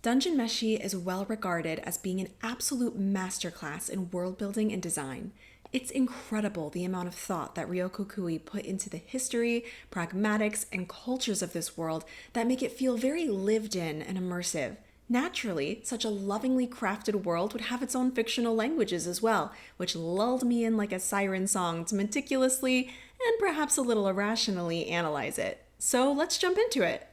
Dungeon Meshi is well regarded as being an absolute masterclass in world building and design. It's incredible the amount of thought that Ryoko Kui put into the history, pragmatics, and cultures of this world that make it feel very lived in and immersive. Naturally, such a lovingly crafted world would have its own fictional languages as well, which lulled me in like a siren song to meticulously and perhaps a little irrationally analyze it. So let's jump into it.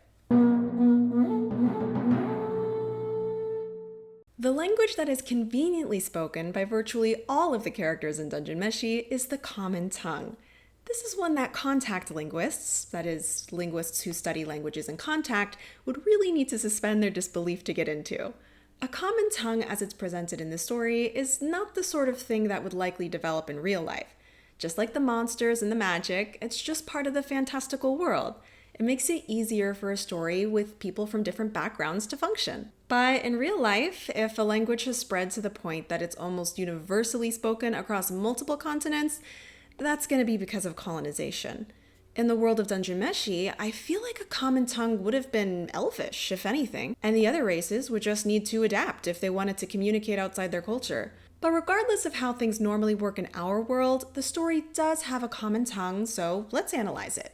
The language that is conveniently spoken by virtually all of the characters in Dungeon Meshi is the common tongue. This is one that contact linguists, that is, linguists who study languages in contact, would really need to suspend their disbelief to get into. A common tongue, as it's presented in the story, is not the sort of thing that would likely develop in real life. Just like the monsters and the magic, it's just part of the fantastical world. It makes it easier for a story with people from different backgrounds to function. But in real life, if a language has spread to the point that it's almost universally spoken across multiple continents, that's going to be because of colonization. In the world of Dungeon Meshi, I feel like a common tongue would have been Elvish, if anything, and the other races would just need to adapt if they wanted to communicate outside their culture. But regardless of how things normally work in our world, the story does have a common tongue, so let's analyze it.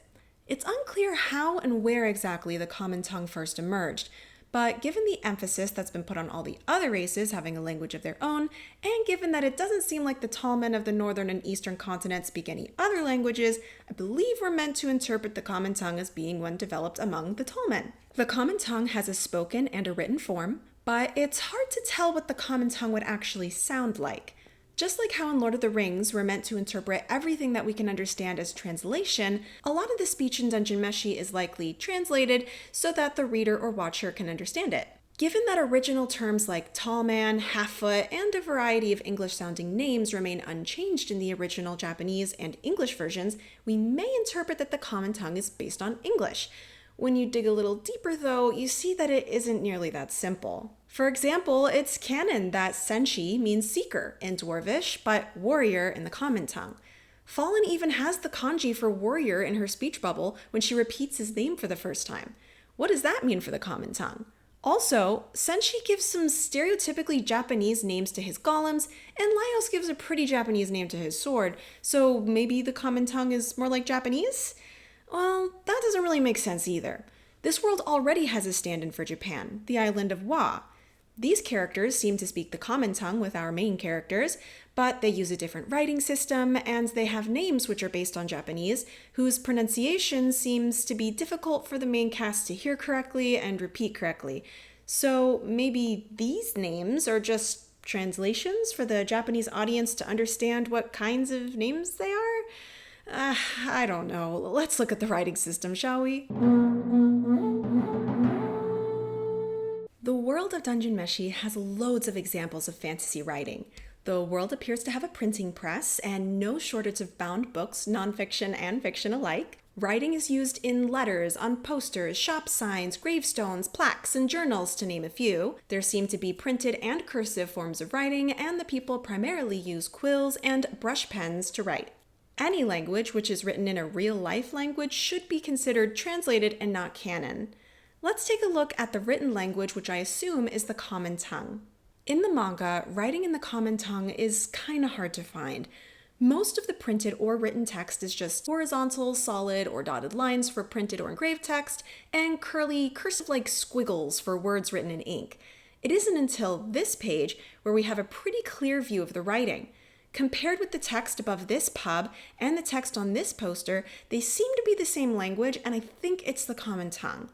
It's unclear how and where exactly the common tongue first emerged, but given the emphasis that's been put on all the other races having a language of their own, and given that it doesn't seem like the tall men of the northern and eastern continents speak any other languages, I believe we're meant to interpret the common tongue as being one developed among the tall men. The common tongue has a spoken and a written form, but it's hard to tell what the common tongue would actually sound like. Just like how in Lord of the Rings we're meant to interpret everything that we can understand as translation, a lot of the speech in Dungeon Meshi is likely translated so that the reader or watcher can understand it. Given that original terms like tall man, half-foot, and a variety of English-sounding names remain unchanged in the original Japanese and English versions, we may interpret that the common tongue is based on English. When you dig a little deeper, though, you see that it isn't nearly that simple. For example, it's canon that senshi means seeker in Dwarvish, but warrior in the common tongue. Fallen even has the kanji for warrior in her speech bubble when she repeats his name for the first time. What does that mean for the common tongue? Also, Senshi gives some stereotypically Japanese names to his golems, and Laios gives a pretty Japanese name to his sword, so maybe the common tongue is more like Japanese? Well, that doesn't really make sense either. This world already has a stand-in for Japan, the island of Wa. These characters seem to speak the common tongue with our main characters, but they use a different writing system, and they have names which are based on Japanese, whose pronunciation seems to be difficult for the main cast to hear correctly and repeat correctly. So maybe these names are just translations for the Japanese audience to understand what kinds of names they are? I don't know. Let's look at the writing system, shall we? The world of Dungeon Meshi has loads of examples of fantasy writing. The world appears to have a printing press and no shortage of bound books, nonfiction and fiction alike. Writing is used in letters, on posters, shop signs, gravestones, plaques, and journals, to name a few. There seem to be printed and cursive forms of writing, and the people primarily use quills and brush pens to write. Any language which is written in a real-life language should be considered translated and not canon. Let's take a look at the written language, which I assume is the common tongue. In the manga, writing in the common tongue is kinda hard to find. Most of the printed or written text is just horizontal, solid, or dotted lines for printed or engraved text, and curly, cursive-like squiggles for words written in ink. It isn't until this page where we have a pretty clear view of the writing. Compared with the text above this pub and the text on this poster, they seem to be the same language, and I think it's the common tongue.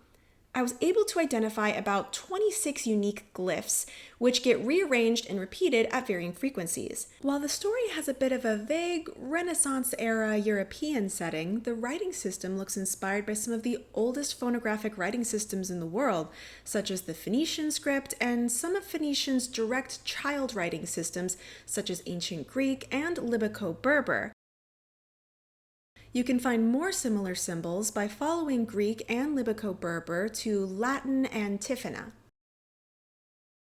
I was able to identify about 26 unique glyphs, which get rearranged and repeated at varying frequencies. While the story has a bit of a vague Renaissance-era European setting, the writing system looks inspired by some of the oldest phonographic writing systems in the world, such as the Phoenician script and some of Phoenician's direct child writing systems, such as Ancient Greek and Libyco-Berber. You can find more similar symbols by following Greek and Libyco-Berber to Latin and Tifana.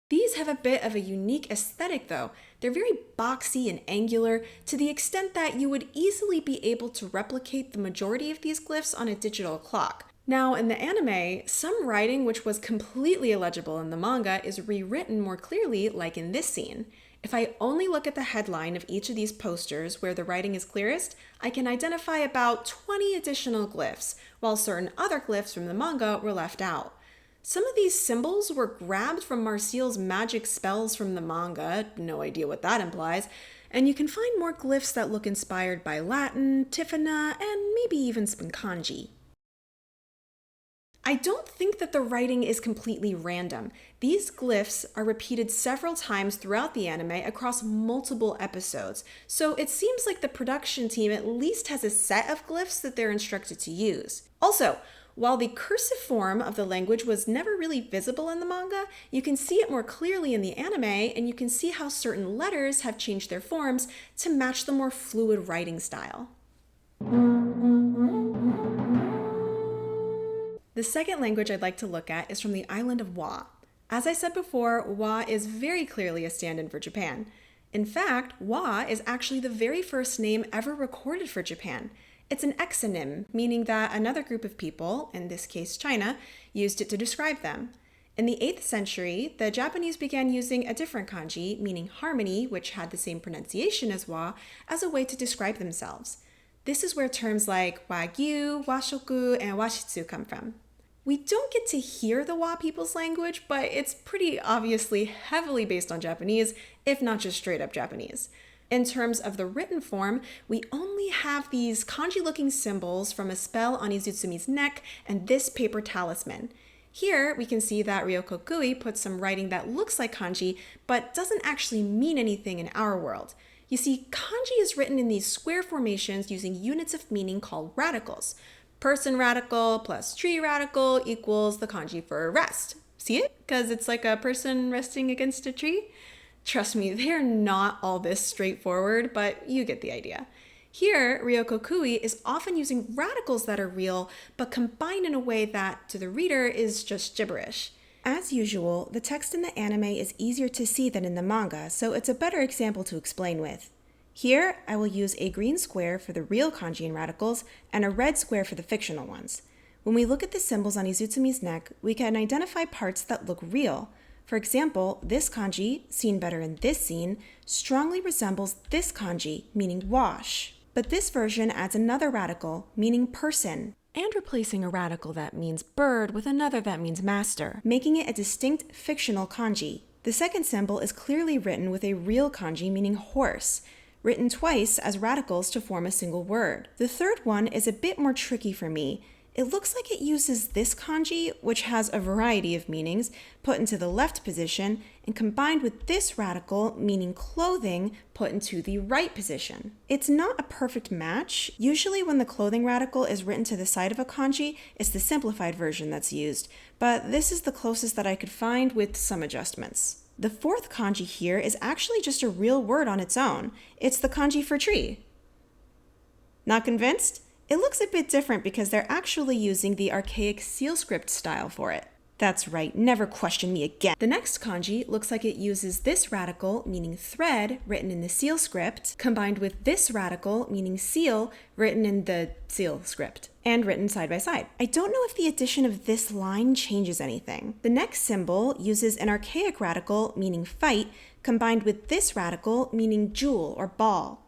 These have a bit of a unique aesthetic though. They're very boxy and angular to the extent that you would easily be able to replicate the majority of these glyphs on a digital clock. Now, in the anime, some writing which was completely illegible in the manga is rewritten more clearly, like in this scene. If I only look at the headline of each of these posters where the writing is clearest, I can identify about 20 additional glyphs, while certain other glyphs from the manga were left out. Some of these symbols were grabbed from Marcial's magic spells from the manga, no idea what that implies, and you can find more glyphs that look inspired by Latin, Tifana, and maybe even some kanji. I don't think that the writing is completely random. These glyphs are repeated several times throughout the anime across multiple episodes, so it seems like the production team at least has a set of glyphs that they're instructed to use. Also, while the cursive form of the language was never really visible in the manga, you can see it more clearly in the anime, and you can see how certain letters have changed their forms to match the more fluid writing style. The second language I'd like to look at is from the island of Wa. As I said before, Wa is very clearly a stand-in for Japan. In fact, Wa is actually the very first name ever recorded for Japan. It's an exonym, meaning that another group of people, in this case China, used it to describe them. In the 8th century, the Japanese began using a different kanji, meaning harmony, which had the same pronunciation as Wa, as a way to describe themselves. This is where terms like Wagyu, Washoku, and Washitsu come from. We don't get to hear the Wa people's language, but it's pretty obviously heavily based on Japanese, if not just straight up Japanese. In terms of the written form, we only have these kanji-looking symbols from a spell on Izutsumi's neck and this paper talisman. Here, we can see that Ryoko Kui puts some writing that looks like kanji, but doesn't actually mean anything in our world. You see, kanji is written in these square formations using units of meaning called radicals. Person radical plus tree radical equals the kanji for rest. See it? Because it's like a person resting against a tree. Trust me, they're not all this straightforward, but you get the idea. Here, Ryoko Kui is often using radicals that are real, but combined in a way that, to the reader, is just gibberish. As usual, the text in the anime is easier to see than in the manga, so it's a better example to explain with. Here, I will use a green square for the real kanji and radicals, and a red square for the fictional ones. When we look at the symbols on Izutsumi's neck, we can identify parts that look real. For example, this kanji, seen better in this scene, strongly resembles this kanji, meaning wash. But this version adds another radical, meaning person, and replacing a radical that means bird with another that means master, making it a distinct fictional kanji. The second symbol is clearly written with a real kanji, meaning horse, written twice as radicals to form a single word. The third one is a bit more tricky for me. It looks like it uses this kanji, which has a variety of meanings, put into the left position, and combined with this radical, meaning clothing, put into the right position. It's not a perfect match. Usually when the clothing radical is written to the side of a kanji, it's the simplified version that's used, but this is the closest that I could find with some adjustments. The fourth kanji here is actually just a real word on its own. It's the kanji for tree. Not convinced? It looks a bit different because they're actually using the archaic seal script style for it. That's right, never question me again. The next kanji looks like it uses this radical, meaning thread, written in the seal script, combined with this radical, meaning seal, written in the seal script, and written side by side. I don't know if the addition of this line changes anything. The next symbol uses an archaic radical, meaning fight, combined with this radical, meaning jewel or ball.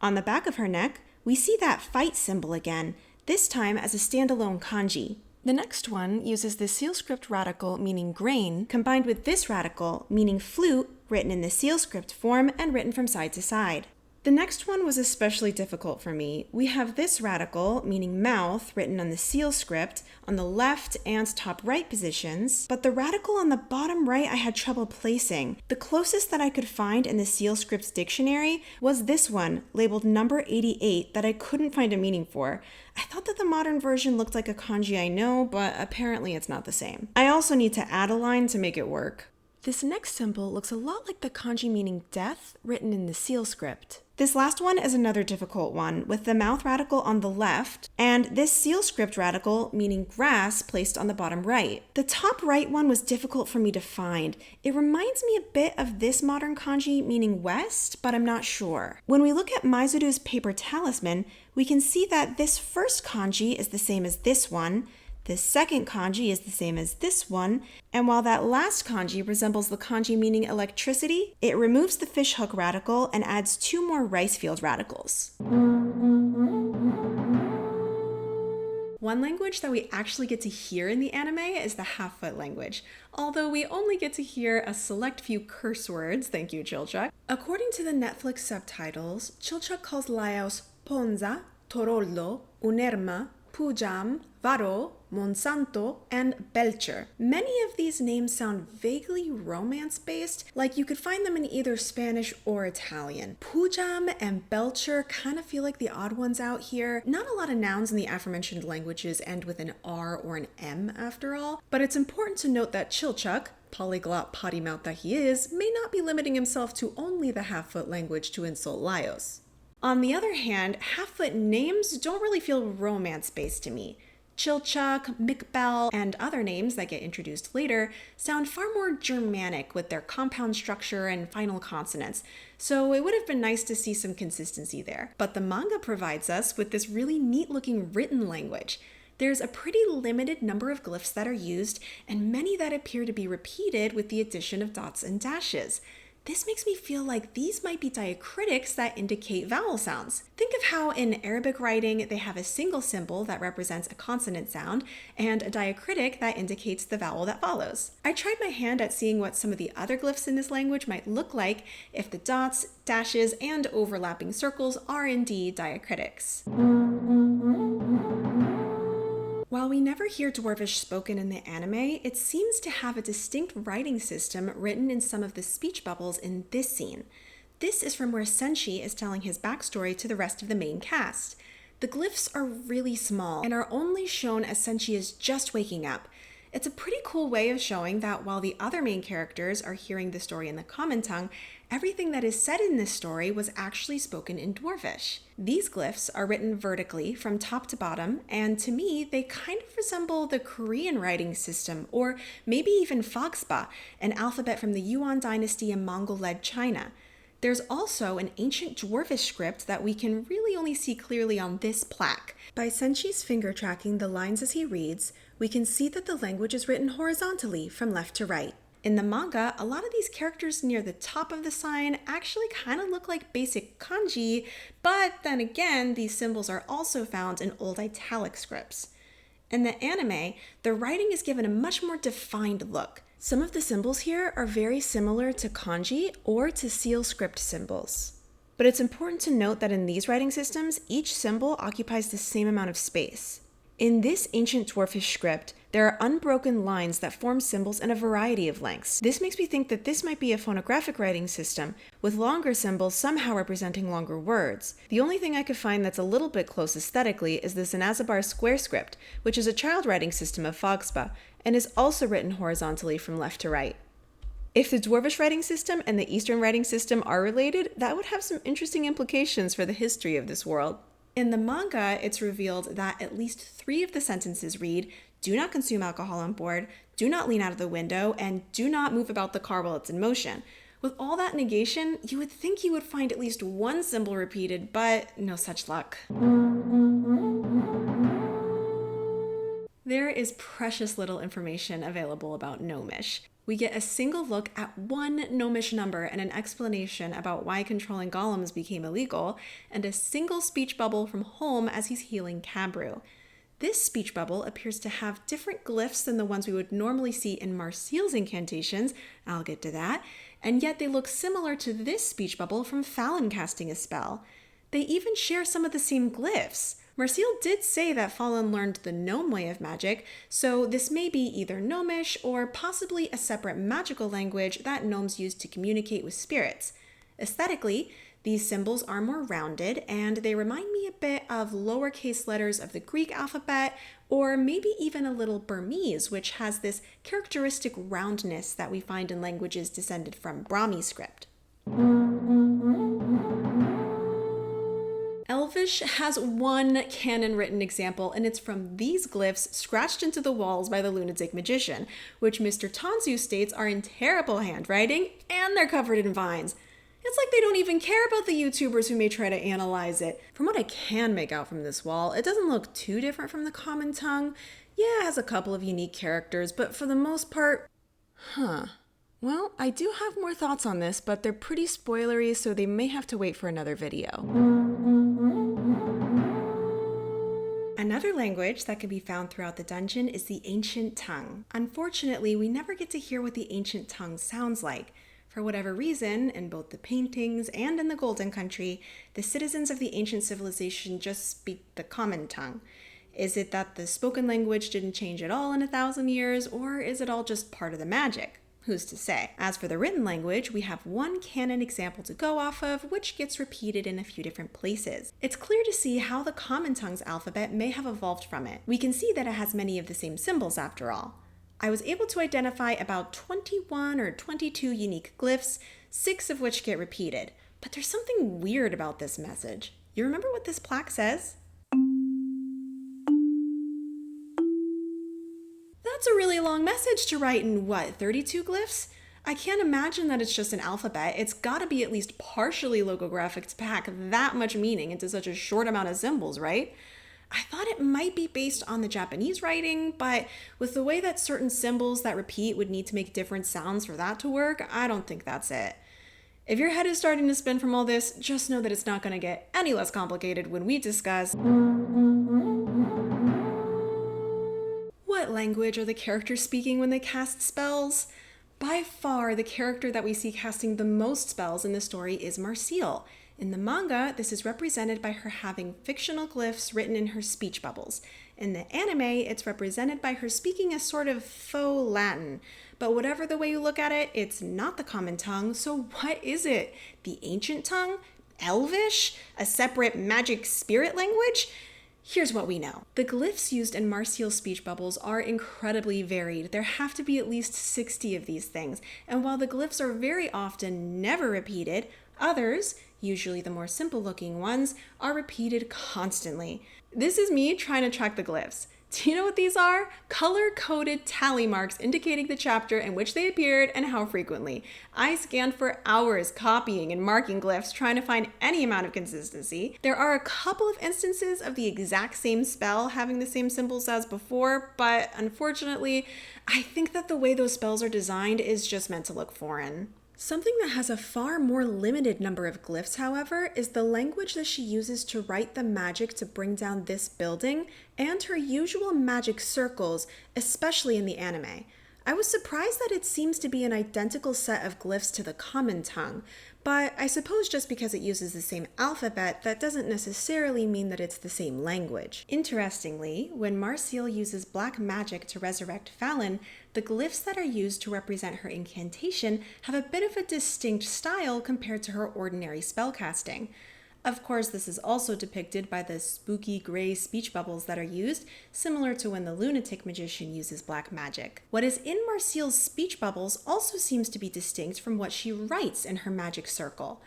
On the back of her neck, we see that fight symbol again, this time as a standalone kanji. The next one uses the seal script radical, meaning grain, combined with this radical, meaning flute, written in the seal script form and written from side to side. The next one was especially difficult for me. We have this radical, meaning mouth, written on the seal script, on the left and top right positions, but the radical on the bottom right I had trouble placing. The closest that I could find in the seal script's dictionary was this one, labeled number 88, that I couldn't find a meaning for. I thought that the modern version looked like a kanji I know, but apparently it's not the same. I also need to add a line to make it work. This next symbol looks a lot like the kanji meaning death written in the seal script. This last one is another difficult one, with the mouth radical on the left, and this seal script radical meaning grass placed on the bottom right. The top right one was difficult for me to find. It reminds me a bit of this modern kanji meaning west, but I'm not sure. When we look at Maizuru's paper talisman, we can see that this first kanji is the same as this one, this second kanji is the same as this one, and while that last kanji resembles the kanji meaning electricity, it removes the fishhook radical and adds 2 more rice field radicals. One language that we actually get to hear in the anime is the half-foot language, although we only get to hear a select few curse words, thank you Chilchuck. According to the Netflix subtitles, Chilchuck calls Laos Ponza, Toroldo, Unerma, Pujam, Varo, Monsanto, and Belcher. Many of these names sound vaguely romance-based, like you could find them in either Spanish or Italian. Pujam and Belcher kind of feel like the odd ones out here. Not a lot of nouns in the aforementioned languages end with an R or an M after all, but it's important to note that Chilchuck, polyglot potty mouth that he is, may not be limiting himself to only the half-foot language to insult Laos. On the other hand, half-foot names don't really feel romance-based to me. Chilchuck, Mikbel, and other names that get introduced later sound far more Germanic with their compound structure and final consonants, so it would have been nice to see some consistency there. But the manga provides us with this really neat-looking written language. There's a pretty limited number of glyphs that are used, and many that appear to be repeated with the addition of dots and dashes. This makes me feel like these might be diacritics that indicate vowel sounds. Think of how in Arabic writing they have a single symbol that represents a consonant sound and a diacritic that indicates the vowel that follows. I tried my hand at seeing what some of the other glyphs in this language might look like if the dots, dashes, and overlapping circles are indeed diacritics. While we never hear Dwarvish spoken in the anime, it seems to have a distinct writing system written in some of the speech bubbles in this scene. This is from where Senshi is telling his backstory to the rest of the main cast. The glyphs are really small and are only shown as Senshi is just waking up. It's a pretty cool way of showing that while the other main characters are hearing the story in the common tongue, everything that is said in this story was actually spoken in Dwarvish. These glyphs are written vertically from top to bottom, and to me, they kind of resemble the Korean writing system, or maybe even Foxba, an alphabet from the Yuan dynasty in Mongol-led China. There's also an ancient Dwarvish script that we can really only see clearly on this plaque. By Senshi's finger tracking the lines as he reads, we can see that the language is written horizontally from left to right. In the manga, a lot of these characters near the top of the sign actually kind of look like basic kanji, but then again, these symbols are also found in old italic scripts. In the anime, the writing is given a much more defined look. Some of the symbols here are very similar to kanji or to seal script symbols. But it's important to note that in these writing systems, each symbol occupies the same amount of space. In this ancient Dwarvish script, there are unbroken lines that form symbols in a variety of lengths. This makes me think that this might be a phonographic writing system, with longer symbols somehow representing longer words. The only thing I could find that's a little bit close aesthetically is the Sanazabar square script, which is a child writing system of Foxba, and is also written horizontally from left to right. If the Dwarvish writing system and the Eastern writing system are related, that would have some interesting implications for the history of this world. In the manga, it's revealed that at least 3 of the sentences read, "Do not consume alcohol on board, do not lean out of the window, and do not move about the car while it's in motion." With all that negation, you would think you would find at least one symbol repeated, but no such luck. There is precious little information available about Gnomish. We get a single look at one Gnomish number and an explanation about why controlling golems became illegal, and a single speech bubble from Holm as he's healing Cabru. This speech bubble appears to have different glyphs than the ones we would normally see in Marseille's incantations, I'll get to that, and yet they look similar to this speech bubble from Fallon casting a spell. They even share some of the same glyphs. Marseille did say that Fallon learned the gnome way of magic, so this may be either Gnomish or possibly a separate magical language that gnomes use to communicate with spirits. Aesthetically, These symbols are more rounded, and they remind me a bit of lowercase letters of the Greek alphabet, or maybe even a little Burmese, which has this characteristic roundness that we find in languages descended from Brahmi script. Elvish has one canon-written example, and it's from these glyphs scratched into the walls by the lunatic magician, which Mr. Tanzu states are in terrible handwriting, and they're covered in vines. It's like they don't even care about the YouTubers who may try to analyze it. From what I can make out from this wall, it doesn't look too different from the common tongue. Yeah, it has a couple of unique characters, but for the most part, Well, I do have more thoughts on this, but they're pretty spoilery, so they may have to wait for another video. Another language that can be found throughout the dungeon is the ancient tongue. Unfortunately, we never get to hear what the ancient tongue sounds like. For whatever reason, in both the paintings and in the Golden Country, the citizens of the ancient civilization just speak the common tongue. Is it that the spoken language didn't change at all in 1,000 years, or is it all just part of the magic? Who's to say? As for the written language, we have one canon example to go off of, which gets repeated in a few different places. It's clear to see how the common tongue's alphabet may have evolved from it. We can see that it has many of the same symbols after all. I was able to identify about 21 or 22 unique glyphs, 6 of which get repeated. But there's something weird about this message. You remember what this plaque says? That's a really long message to write in, 32 glyphs? I can't imagine that it's just an alphabet. It's gotta be at least partially logographic to pack that much meaning into such a short amount of symbols, right? I thought it might be based on the Japanese writing, but with the way that certain symbols that repeat would need to make different sounds for that to work, I don't think that's it. If your head is starting to spin from all this, just know that it's not going to get any less complicated when we discuss what language are the characters speaking when they cast spells. By far, the character that we see casting the most spells in the story is Marcial. In the manga, this is represented by her having fictional glyphs written in her speech bubbles. In the anime, it's represented by her speaking a sort of faux Latin. But whatever the way you look at it, it's not the common tongue, so what is it? The ancient tongue? Elvish? A separate magic spirit language? Here's what we know. The glyphs used in Marcial's speech bubbles are incredibly varied. There have to be at least 60 of these things, and while the glyphs are very often never repeated, others, usually the more simple looking ones, are repeated constantly. This is me trying to track the glyphs. Do you know what these are? Color-coded tally marks indicating the chapter in which they appeared and how frequently. I scanned for hours copying and marking glyphs trying to find any amount of consistency. There are a couple of instances of the exact same spell having the same symbols as before, but unfortunately, I think that the way those spells are designed is just meant to look foreign. Something that has a far more limited number of glyphs, however, is the language that she uses to write the magic to bring down this building and her usual magic circles, especially in the anime. I was surprised that it seems to be an identical set of glyphs to the common tongue, but I suppose just because it uses the same alphabet, that doesn't necessarily mean that it's the same language. Interestingly, when Marcial uses black magic to resurrect Fallon, the glyphs that are used to represent her incantation have a bit of a distinct style compared to her ordinary spellcasting. Of course, this is also depicted by the spooky gray speech bubbles that are used, similar to when the lunatic magician uses black magic. What is in Marcial's speech bubbles also seems to be distinct from what she writes in her magic circle.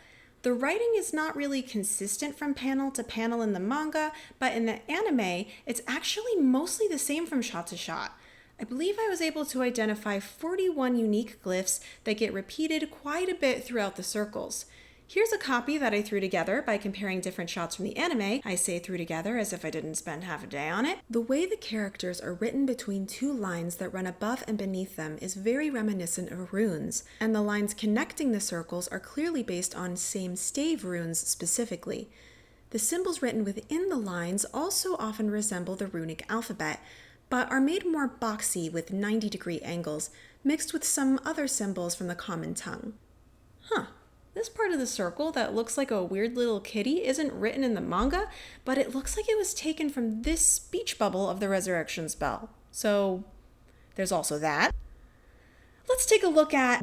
The writing is not really consistent from panel to panel in the manga, but in the anime, it's actually mostly the same from shot to shot. I believe I was able to identify 41 unique glyphs that get repeated quite a bit throughout the circles. Here's a copy that I threw together by comparing different shots from the anime. I say threw together as if I didn't spend half a day on it. The way the characters are written between two lines that run above and beneath them is very reminiscent of runes, and the lines connecting the circles are clearly based on same stave runes specifically. The symbols written within the lines also often resemble the runic alphabet, but are made more boxy with 90-degree angles, mixed with some other symbols from the common tongue. This part of the circle that looks like a weird little kitty isn't written in the manga, but it looks like it was taken from this speech bubble of the resurrection spell. So there's also that. Let's take a look at...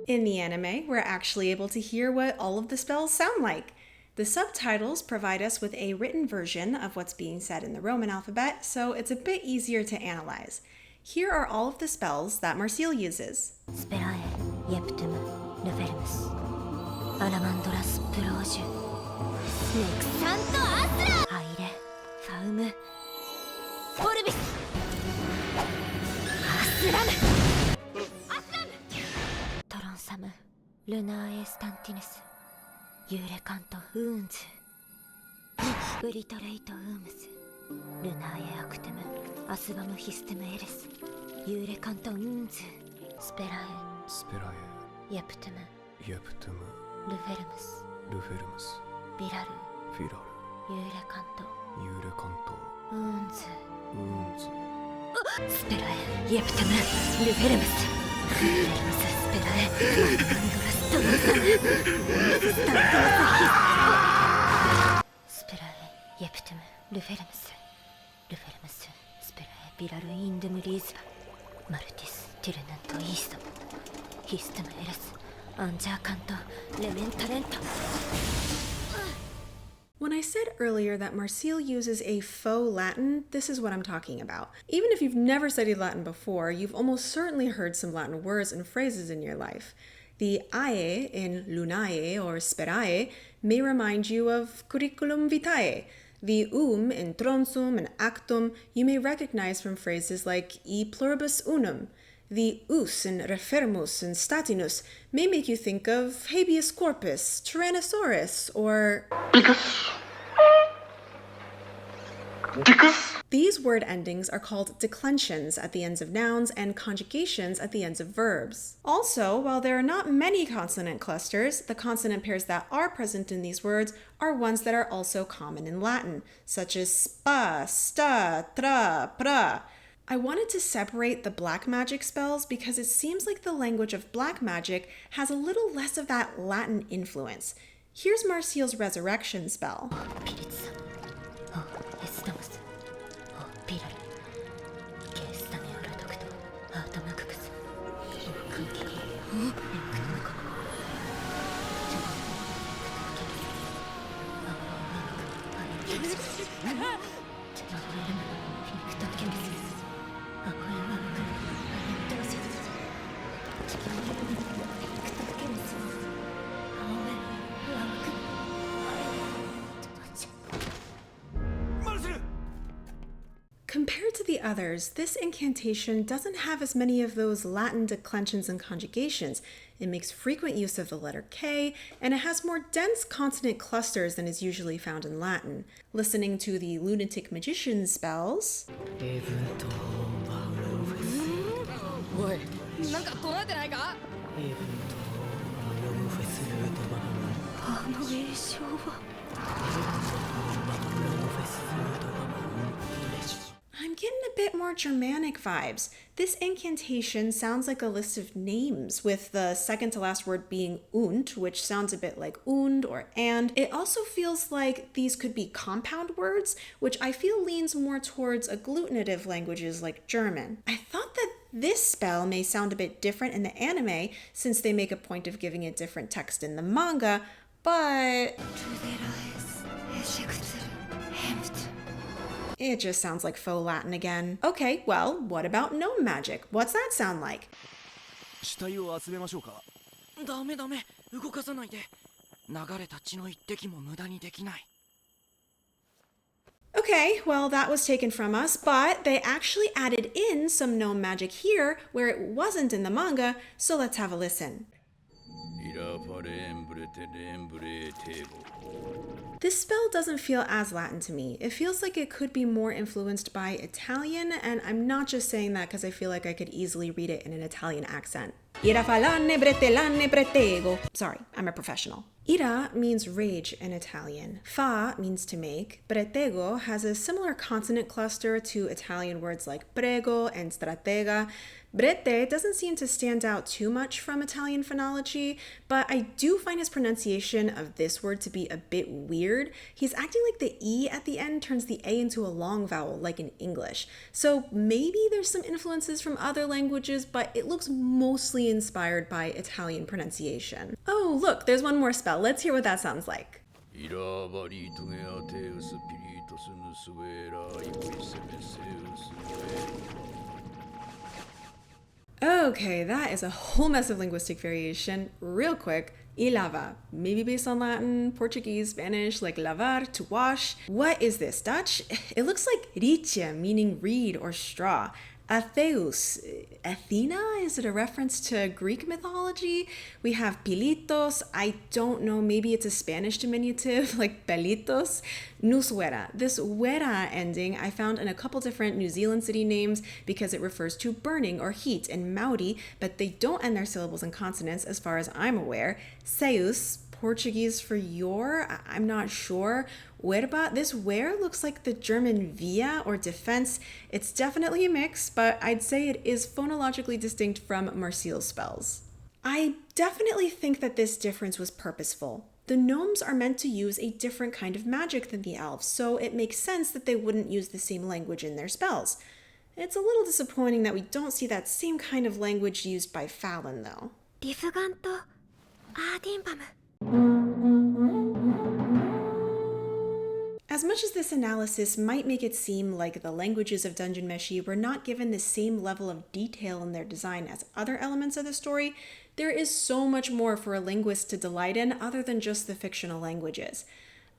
In the anime, we're actually able to hear what all of the spells sound like. The subtitles provide us with a written version of what's being said in the Roman alphabet, so it's a bit easier to analyze. Here are all of the spells that Marcille uses. Sperae, Yeptum, Nefermus, Alamandras Proju, Snake Santo Astra, Aire, Faum, Dwarvish, Asram, Toronsam, Lunae Stantinus, Jurecanto Unz, Buritoreito Ums, Lunae Actum, Asvam Histum Eris, Jurecanto Unz, Sperae, Yeptum, Lufermus, Viraru, Jurecanto, Unz, Sperae, Yeptum, Lufermus, Sperae, Alamandras Toronsam, Sperae, Yeptum, Lufermus, Sperae, Viraru Indum Risva, Martis, Tirananto Istum, Histum Eris, Anjacanto, Lementarento. When I said earlier that Marcille uses a faux Latin, this is what I'm talking about. Even if you've never studied Latin before, you've almost certainly heard some Latin words and phrases in your life. The ae in lunae or sperae may remind you of curriculum vitae. The in tronsum and actum you may recognize from phrases like e pluribus unum. The us in refermus and statinus may make you think of habeas corpus, tyrannosaurus, or Dicus. These word endings are called declensions at the ends of nouns and conjugations at the ends of verbs. Also, while there are not many consonant clusters, the consonant pairs that are present in these words are ones that are also common in Latin, such as spa, sta, tra, pra. I wanted to separate the black magic spells because it seems like the language of black magic has a little less of that Latin influence. Here's Marcille's resurrection spell. Compared to the others, this incantation doesn't have as many of those Latin declensions and conjugations. It makes frequent use of the letter K, and it has more dense consonant clusters than is usually found in Latin. Listening to the lunatic magician spells, I'm getting a bit more Germanic vibes. This incantation sounds like a list of names, with the second to last word being und, which sounds a bit like und or and. It also feels like these could be compound words, which I feel leans more towards agglutinative languages like German. I thought that this spell may sound a bit different in the anime, since they make a point of giving it different text in the manga, but it just sounds like faux Latin again. Okay, well, what about gnome magic? What's that sound like? Okay, well, that was taken from us, but they actually added in some gnome magic here where it wasn't in the manga, so let's have a listen. This spell doesn't feel as Latin to me. It feels like it could be more influenced by Italian, and I'm not just saying that because I feel like I could easily read it in an Italian accent. Sorry, I'm a professional. Ira means rage in Italian. Fa means to make. Prego has a similar consonant cluster to Italian words like prego and stratega. Brete doesn't seem to stand out too much from Italian phonology, but I do find his pronunciation of this word to be a bit weird. He's acting like the E at the end turns the A into a long vowel, like in English. So maybe there's some influences from other languages, but it looks mostly inspired by Italian pronunciation. Oh, look, there's one more spell. Let's hear what that sounds like. Okay, that is a whole mess of linguistic variation. Real quick, y lava, maybe based on Latin, Portuguese, Spanish, like lavar, to wash. What is this, Dutch? It looks like riche, meaning reed or straw. Atheus, Athena? Is it a reference to Greek mythology? We have pilitos. I don't know, maybe it's a Spanish diminutive, like pelitos. Nus wera. This wera ending I found in a couple different New Zealand city names because it refers to burning or heat in Maori, but they don't end their syllables in consonants as far as I'm aware. Seus, Portuguese for your, I'm not sure. Werba, this where looks like the German via or defense. It's definitely a mix, but I'd say it is phonologically distinct from Marseille's spells. I definitely think that this difference was purposeful. The gnomes are meant to use a different kind of magic than the elves, so it makes sense that they wouldn't use the same language in their spells. It's a little disappointing that we don't see that same kind of language used by Fallon, though. リフガンとアーディンバム As much as this analysis might make it seem like the languages of Dungeon Meshi were not given the same level of detail in their design as other elements of the story, there is so much more for a linguist to delight in other than just the fictional languages.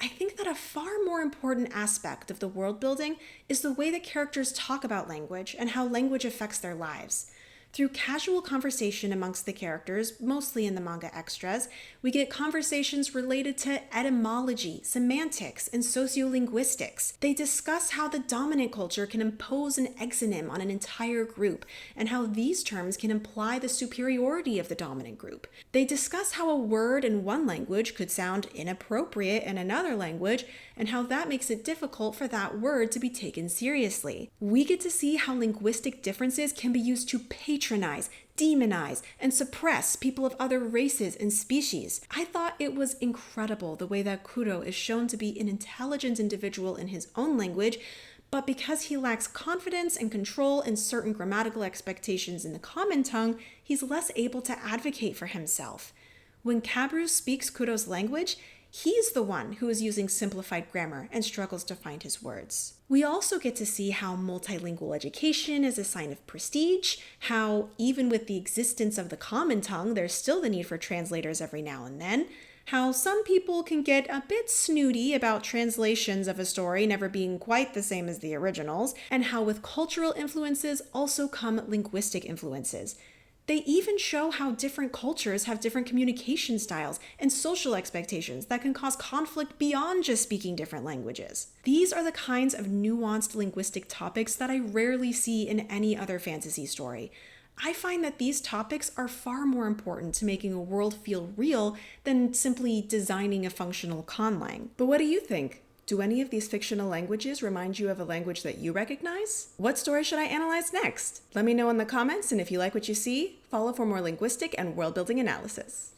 I think that a far more important aspect of the world building is the way that characters talk about language and how language affects their lives. Through casual conversation amongst the characters, mostly in the manga extras, we get conversations related to etymology, semantics, and sociolinguistics. They discuss how the dominant culture can impose an exonym on an entire group, and how these terms can imply the superiority of the dominant group. They discuss how a word in one language could sound inappropriate in another language, and how that makes it difficult for that word to be taken seriously. We get to see how linguistic differences can be used to patronize, demonize, and suppress people of other races and species. I thought it was incredible the way that Kuro is shown to be an intelligent individual in his own language, but because he lacks confidence and control in certain grammatical expectations in the common tongue, he's less able to advocate for himself. When Kabru speaks Kuro's language, he's the one who is using simplified grammar and struggles to find his words. We also get to see how multilingual education is a sign of prestige, how even with the existence of the common tongue, there's still the need for translators every now and then, how some people can get a bit snooty about translations of a story never being quite the same as the originals, and how with cultural influences also come linguistic influences. They even show how different cultures have different communication styles and social expectations that can cause conflict beyond just speaking different languages. These are the kinds of nuanced linguistic topics that I rarely see in any other fantasy story. I find that these topics are far more important to making a world feel real than simply designing a functional conlang. But what do you think? Do any of these fictional languages remind you of a language that you recognize? What story should I analyze next? Let me know in the comments, and if you like what you see, follow for more linguistic and world-building analysis.